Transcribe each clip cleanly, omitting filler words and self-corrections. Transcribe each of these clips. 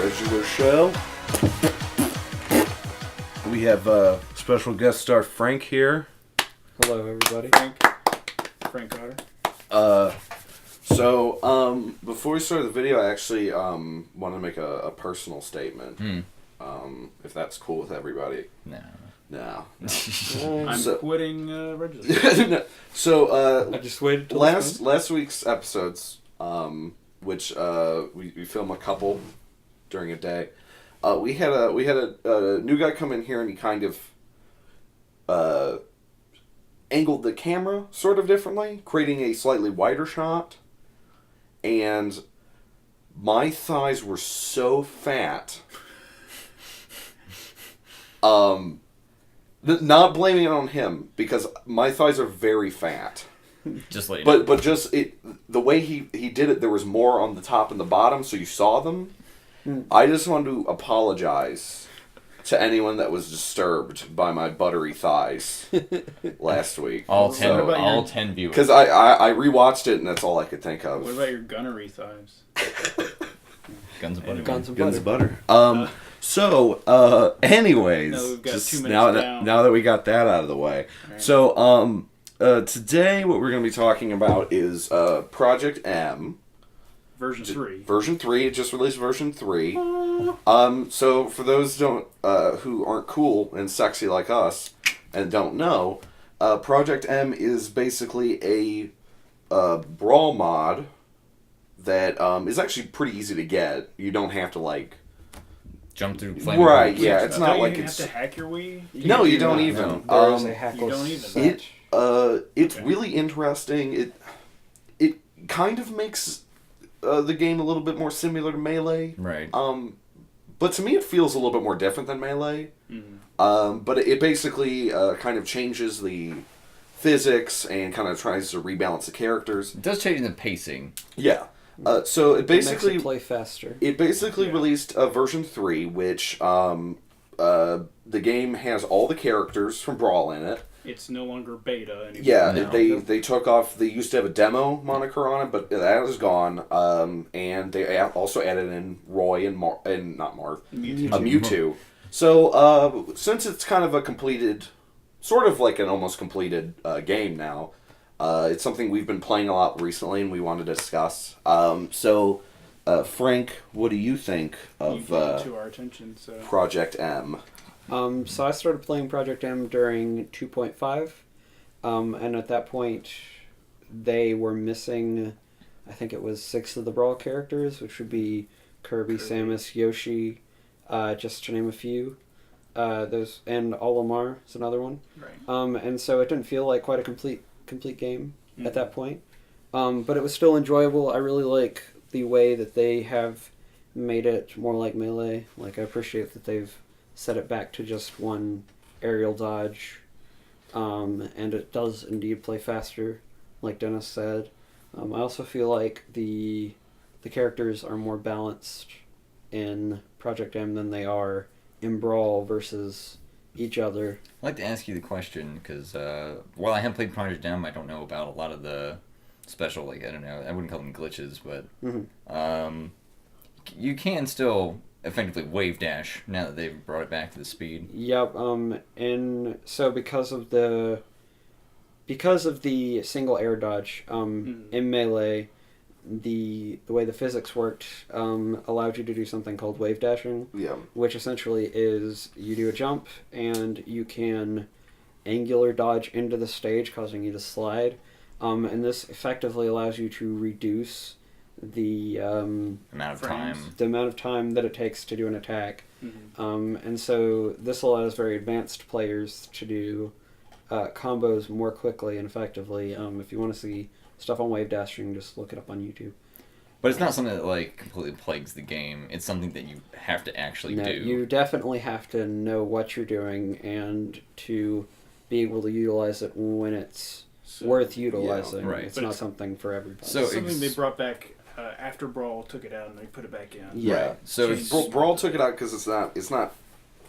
Reggilar show. We have special guest star Frank here. Hello, everybody. Frank Cotter. Before we start the video, I actually want to make a personal statement. If that's cool with everybody. No. I'm quitting Reggilar. No. I just waited till last week's episodes, which we film a couple during a day. We had a new guy come in here, and he kind of angled the camera sort of differently, creating a slightly wider shot. And my thighs were so fat. Not blaming it on him, because my thighs are very fat. Just like but just the way he did it, there was more on the top and the bottom, so you saw them. I just wanted to apologize to anyone that was disturbed by my buttery thighs last week. All 10 viewers. Because I rewatched it, and that's all I could think of. What about your gunnery thighs? Guns of butter. Guns of butter. Anyways, No, we've got just 2 minutes down. now that we got that out of the way. Right. So, today what we're going to be talking about is Project M. Version 3. Version 3. It just released version 3. So for those who aren't cool and sexy like us and don't know, Project M is basically a Brawl mod that is actually pretty easy to get. You don't have to jump through flaming right, hoops. yeah, it's not Don't like you it's... have to hack your Wii? No, you don't even. There's a You hackless don't even. It's Okay. really interesting. It kind of makes the game a little bit more similar to Melee. Right. But to me it feels a little bit more different than Melee. But it basically kind of changes the physics and kind of tries to rebalance the characters. It does change the pacing. Yeah. So it basically... makes it play faster. It basically released version 3, which the game has all the characters from Brawl in it. It's no longer beta anymore. Yeah, No. they took off... They used to have a demo moniker on it, but that is gone. And they also added in Roy and not Marth, Mewtwo. So since it's kind of a completed... Sort of like an almost completed game now, it's something we've been playing a lot recently and we want to discuss. Frank, what do you think of You brought it to our attention, so. Project M? So I started playing Project M during 2.5, and at that point, they were missing, I think it was 6 of the Brawl characters, which would be Kirby, Samus, Yoshi, just to name a few. Those and Olimar is another one. Right. And so it didn't feel like quite a complete game at that point. But it was still enjoyable. I really like the way that they have made it more like Melee. I appreciate that they've set it back to just one aerial dodge. And it does indeed play faster, like Dennis said. I also feel like the characters are more balanced in Project M than they are in Brawl versus each other. I'd like to ask you the question, because while I haven't played Project M, I don't know about a lot of the special, I don't know, I wouldn't call them glitches, but you can still effectively wave dash now that they've brought it back to the speed. Yep, and so because of the single air dodge, in Melee, the way the physics worked allowed you to do something called wave dashing, which essentially is you do a jump and you can angular dodge into the stage, causing you to slide, and this effectively allows you to reduce the amount of time that it takes to do an attack. And so this allows very advanced players to do combos more quickly and effectively. If you want to see stuff on wave dashing, just look it up on YouTube. But it's not something that completely plagues the game. It's something that you have to actually do. You definitely have to know what you're doing and to be able to utilize it when it's worth utilizing. Right. It's not something for everybody. So something they brought back after Brawl took it out and they put it back in. Yeah. Right. So Brawl took it out because it's not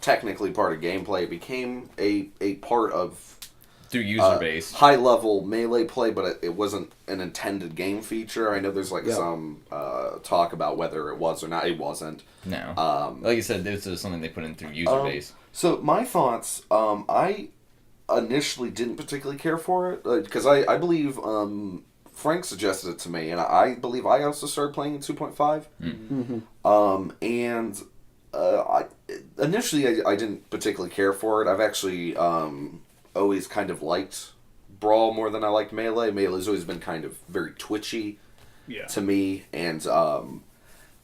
technically part of gameplay. It became a part of through user base. high level melee play, but it wasn't an intended game feature. I know there's like Yeah. some talk about whether it was or not. It wasn't. No. Like you said, this is something they put in through user base. So my thoughts, I initially didn't particularly care for it because I believe Frank suggested it to me, and I believe I also started playing in 2.5. And initially I didn't particularly care for it. I've actually always kind of liked Brawl more than I liked Melee. Melee's always been kind of very twitchy to me, and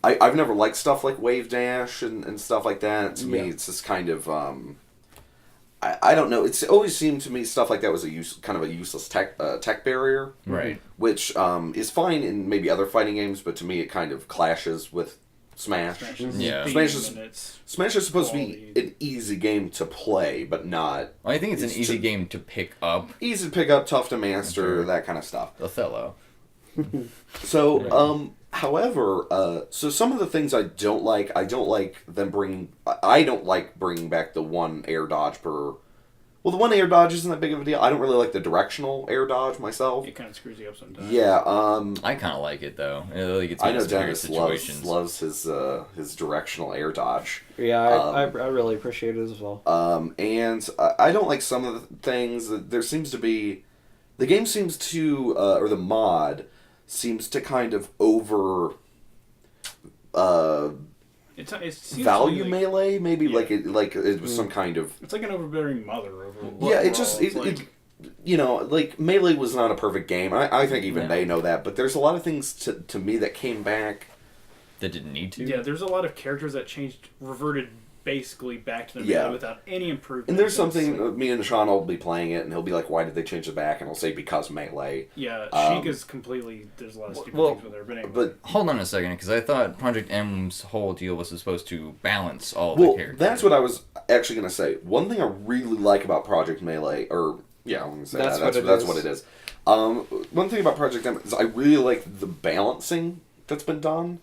I've never liked stuff like Wave Dash and stuff like that. To me, it's just kind of I don't know. It's always seemed to me stuff like that was kind of a useless tech barrier, Right? Which is fine in maybe other fighting games, but to me it kind of clashes with Smash. Yeah. Smash is supposed to be an easy game to play, but not. I think it's an easy game to pick up. Easy to pick up, tough to master, that kind of stuff. Othello. So, however, so some of the things I don't like them bringing. I don't like bringing back the one air dodge per. Well, the one air dodge isn't that big of a deal. I don't really like the directional air dodge myself. It kind of screws you up sometimes. Yeah. I kind of like it though. Like it's I know Dennis loves his directional air dodge. Yeah, I really appreciate it as well. And I don't like some of the things. There seems to be, the game seems to, or the mod seems to kind of over It seems value like, Melee. Maybe like it was some kind of. It's like an overbearing mother over. Yeah, it just like Melee was not a perfect game. I think even they know that. But there's a lot of things to me that came back that didn't need to. Yeah, there's a lot of characters that reverted basically back to the Melee without any improvement. And there's something, me and Sean will be playing it, and he'll be like, why did they change it back? And I'll say, because Melee. Yeah, Sheikah's completely, there's a lot of stupid things with her, but anyway. But hold on a second, because I thought Project M's whole deal was supposed to balance all the characters. That's what I was actually going to say. One thing I really like about Project Melee, or, yeah, I'm going to say that's what it is. One thing about Project M is I really like the balancing that's been done.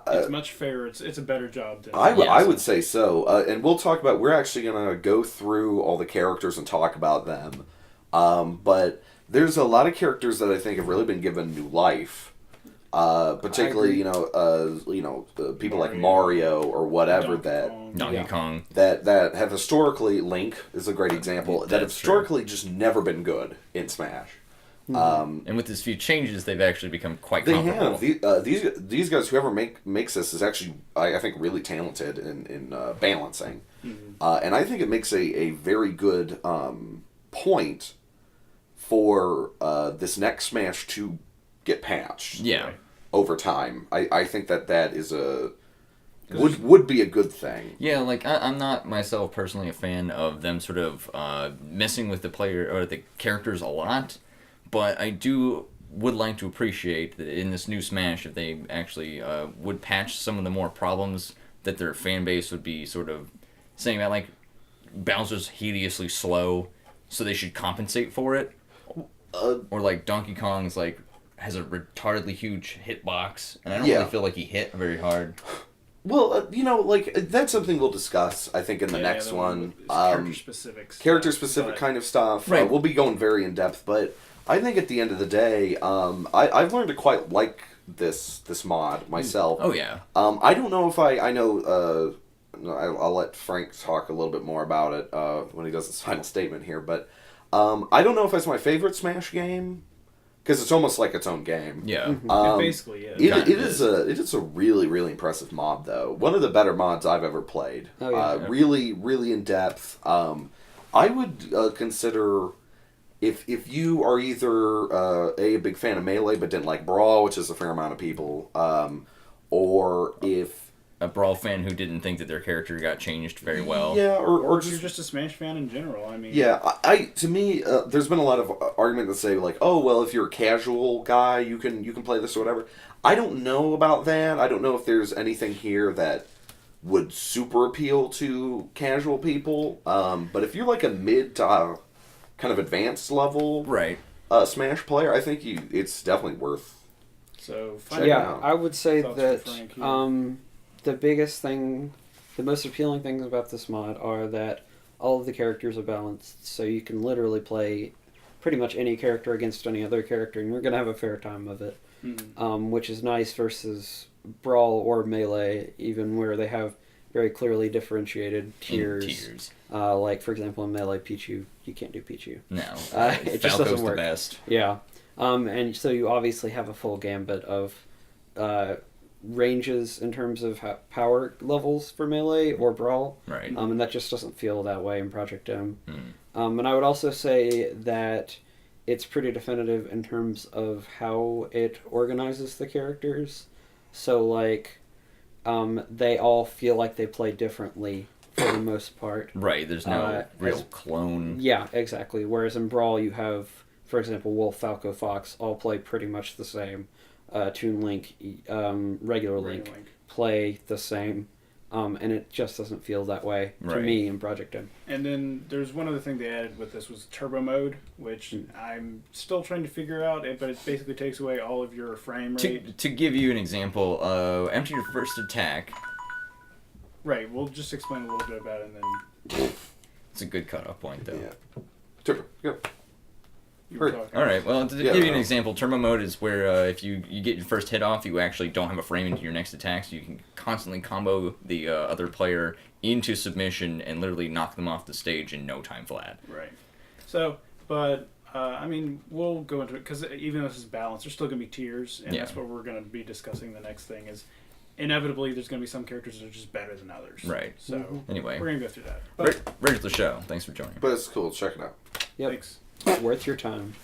It's much fairer. It's a better job than I would say so. And we'll talk about, we're actually going to go through all the characters and talk about them. But there's a lot of characters that I think have really been given new life. Particularly, people like Mario or whatever Donkey Kong that have historically, Link is a great example, that have historically just never been good in Smash. And with these few changes, they've actually become quite comparable. They have. These guys, whoever makes this, is actually, I think, really talented in balancing. And I think it makes a very good point for this next Smash to get patched. Yeah. Over time. I think that is would be a good thing. Yeah, like I'm not myself personally a fan of them sort of messing with the player or the characters a lot. But I would like to appreciate that in this new Smash, if they actually would patch some of the more problems that their fan base would be sort of saying about, like, Bowser's hideously slow, so they should compensate for it. Or, like, Donkey Kong's, like, has a retardedly huge hitbox, and I don't really feel like he hit very hard. Well, that's something we'll discuss, I think, in the next one. Character-specific kind of stuff. Right. We'll be going very in-depth, but I think at the end of the day, I've learned to quite like this mod myself. Oh, yeah. I don't know if I know... I'll let Frank talk a little bit more about it when he does his final statement here, but I don't know if it's my favorite Smash game, because it's almost like its own game. Yeah. It basically is. It is a really, really impressive mod, though. One of the better mods I've ever played. Oh, yeah. Really, really in-depth. I would consider... If you are either a big fan of Melee but didn't like Brawl, which is a fair amount of people, or if... A Brawl fan who didn't think that their character got changed very well. Yeah, or if you're just a Smash fan in general, I mean... Yeah, to me, there's been a lot of argument that say, like, oh, well, if you're a casual guy, you can play this or whatever. I don't know about that. I don't know if there's anything here that would super appeal to casual people. But if you're like a mid to... kind of advanced level Smash player, I think it's definitely worth. So out. I would say that Frank, the biggest thing, the most appealing things about this mod are that all of the characters are balanced, so you can literally play pretty much any character against any other character, and you're going to have a fair time of it, which is nice versus Brawl or Melee, even where they have very clearly differentiated tiers. Like, for example, in Melee, Pichu, you can't do Pichu. No. It just doesn't work. The best. Yeah. And so you obviously have a full gambit of ranges in terms of power levels for Melee or Brawl. Right. And that just doesn't feel that way in Project M. And I would also say that it's pretty definitive in terms of how it organizes the characters. So, like, they all feel like they play differently for the most part. Right, there's no real clone. Yeah, exactly. Whereas in Brawl, you have, for example, Wolf, Falco, Fox all play pretty much the same. Toon Link, regular Link play the same. And it just doesn't feel that way to me in Project M. And then there's one other thing they added with this was turbo mode, which I'm still trying to figure out, but it basically takes away all of your frame rate. To give you an example, after your first attack... Right, we'll just explain a little bit about it and then... It's a good cutoff point, though. Yeah. Turbo, go. Alright, well, to give you an example, turbo mode is where if you get your first hit off, you actually don't have a frame into your next attack, so you can constantly combo the other player into submission and literally knock them off the stage in no time flat. Right. So, but, I mean, we'll go into it, because even though this is balanced, there's still going to be tiers, and that's what we're going to be discussing the next thing is, inevitably, there's going to be some characters that are just better than others. Right. So, anyway, we're going to go through that. Ready for the show. Thanks for joining. But it's cool. Check it out. Yep. Thanks. It's worth your time.